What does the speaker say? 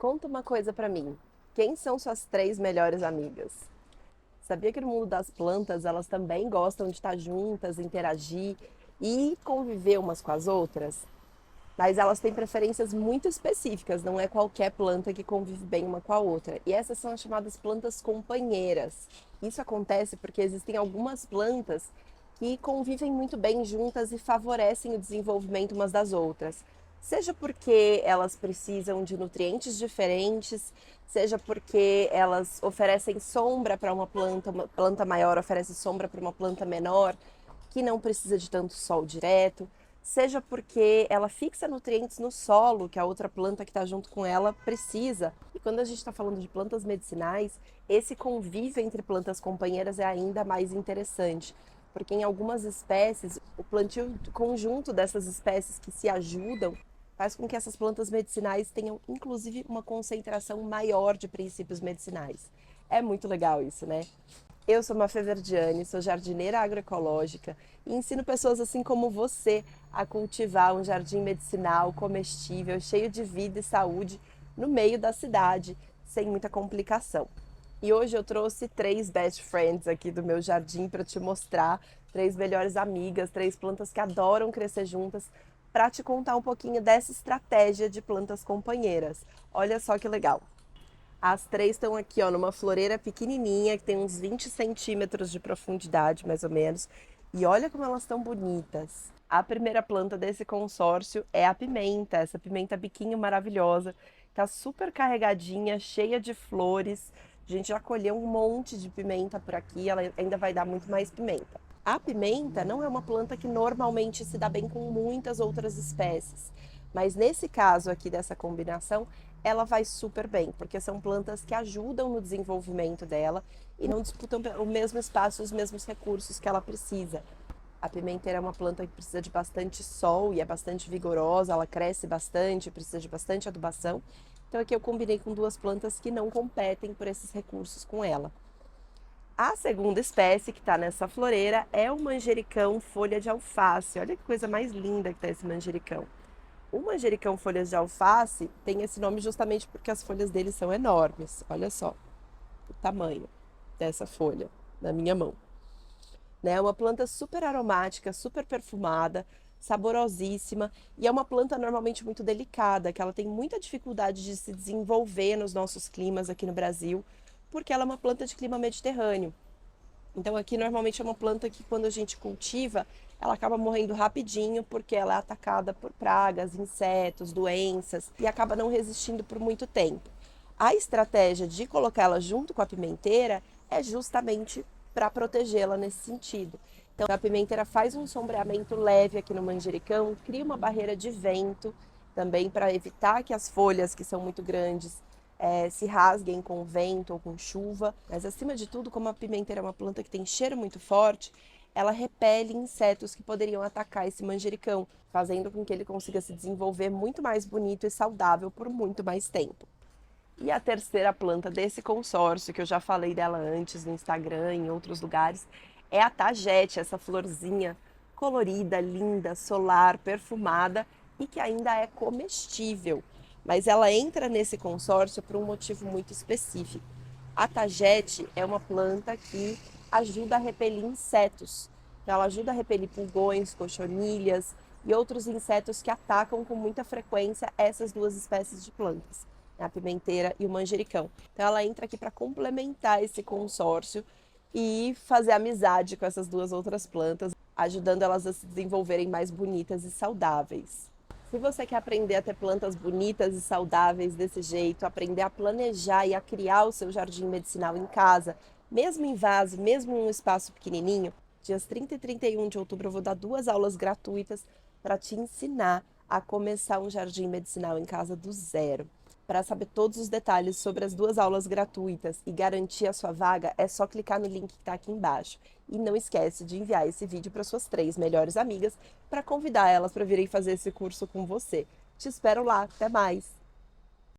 Conta uma coisa pra mim. Quem são suas três melhores amigas? Sabia que no mundo das plantas elas também gostam de estar juntas, interagir e conviver umas com as outras? Mas elas têm preferências muito específicas, não é qualquer planta que convive bem uma com a outra. E essas são as chamadas plantas companheiras. Isso acontece porque existem algumas plantas que convivem muito bem juntas e favorecem o desenvolvimento umas das outras. Seja porque elas precisam de nutrientes diferentes, seja porque elas oferecem sombra para uma planta maior oferece sombra para uma planta menor, que não precisa de tanto sol direto, seja porque ela fixa nutrientes no solo que a outra planta que está junto com ela precisa. E quando a gente está falando de plantas medicinais, esse convívio entre plantas companheiras é ainda mais interessante, porque em algumas espécies, o plantio conjunto dessas espécies que se ajudam faz com que essas plantas medicinais tenham, inclusive, uma concentração maior de princípios medicinais. É muito legal isso, né? Eu sou Mafê Verdiane, sou jardineira agroecológica e ensino pessoas assim como você a cultivar um jardim medicinal, comestível, cheio de vida e saúde no meio da cidade, sem muita complicação. E hoje eu trouxe três best friends aqui do meu jardim para te mostrar, três melhores amigas, três plantas que adoram crescer juntas, para te contar um pouquinho dessa estratégia de plantas companheiras. Olha só que legal. As três estão aqui, ó, numa floreira pequenininha, que tem uns 20 centímetros de profundidade, mais ou menos. E olha como elas estão bonitas. A primeira planta desse consórcio é a pimenta, essa pimenta biquinho maravilhosa. Tá super carregadinha, cheia de flores. A gente já colheu um monte de pimenta por aqui, ela ainda vai dar muito mais pimenta. A pimenta não é uma planta que normalmente se dá bem com muitas outras espécies, mas nesse caso aqui dessa combinação, ela vai super bem, porque são plantas que ajudam no desenvolvimento dela e não disputam o mesmo espaço, os mesmos recursos que ela precisa. A pimenteira é uma planta que precisa de bastante sol e é bastante vigorosa, ela cresce bastante, precisa de bastante adubação. Então aqui eu combinei com duas plantas que não competem por esses recursos com ela. A segunda espécie que está nessa floreira é o manjericão folha de alface. Olha que coisa mais linda que está esse manjericão. O manjericão folhas de alface tem esse nome justamente porque as folhas dele são enormes. Olha só o tamanho dessa folha na minha mão. É uma planta super aromática, super perfumada, saborosíssima e é uma planta normalmente muito delicada, que ela tem muita dificuldade de se desenvolver nos nossos climas aqui no Brasil, porque ela é uma planta de clima mediterrâneo. Então aqui normalmente é uma planta que quando a gente cultiva, ela acaba morrendo rapidinho porque ela é atacada por pragas, insetos, doenças e acaba não resistindo por muito tempo. A estratégia de colocá-la junto com a pimenteira é justamente para protegê-la nesse sentido. Então a pimenteira faz um sombreamento leve aqui no manjericão, cria uma barreira de vento também para evitar que as folhas que são muito grandes se rasguem com vento ou com chuva. Mas acima de tudo, como a pimenteira é uma planta que tem cheiro muito forte, ela repele insetos que poderiam atacar esse manjericão, fazendo com que ele consiga se desenvolver muito mais bonito e saudável por muito mais tempo. E a terceira planta desse consórcio, que eu já falei dela antes no Instagram, em outros lugares, é a tagete, essa florzinha colorida, linda, solar, perfumada e que ainda é comestível. Mas ela entra nesse consórcio por um motivo muito específico. A tagete é uma planta que ajuda a repelir insetos. Então, ela ajuda a repelir pulgões, cochonilhas e outros insetos que atacam com muita frequência essas duas espécies de plantas, a pimenteira e o manjericão. Então ela entra aqui para complementar esse consórcio e fazer amizade com essas duas outras plantas, ajudando elas a se desenvolverem mais bonitas e saudáveis. Se você quer aprender a ter plantas bonitas e saudáveis desse jeito, aprender a planejar e a criar o seu jardim medicinal em casa, mesmo em vaso, mesmo em um espaço pequenininho, dias 30 e 31 de outubro eu vou dar duas aulas gratuitas para te ensinar a começar um jardim medicinal em casa do zero. Para saber todos os detalhes sobre as duas aulas gratuitas e garantir a sua vaga, é só clicar no link que está aqui embaixo. E não esquece de enviar esse vídeo para suas três melhores amigas para convidar elas para virem fazer esse curso com você. Te espero lá, até mais!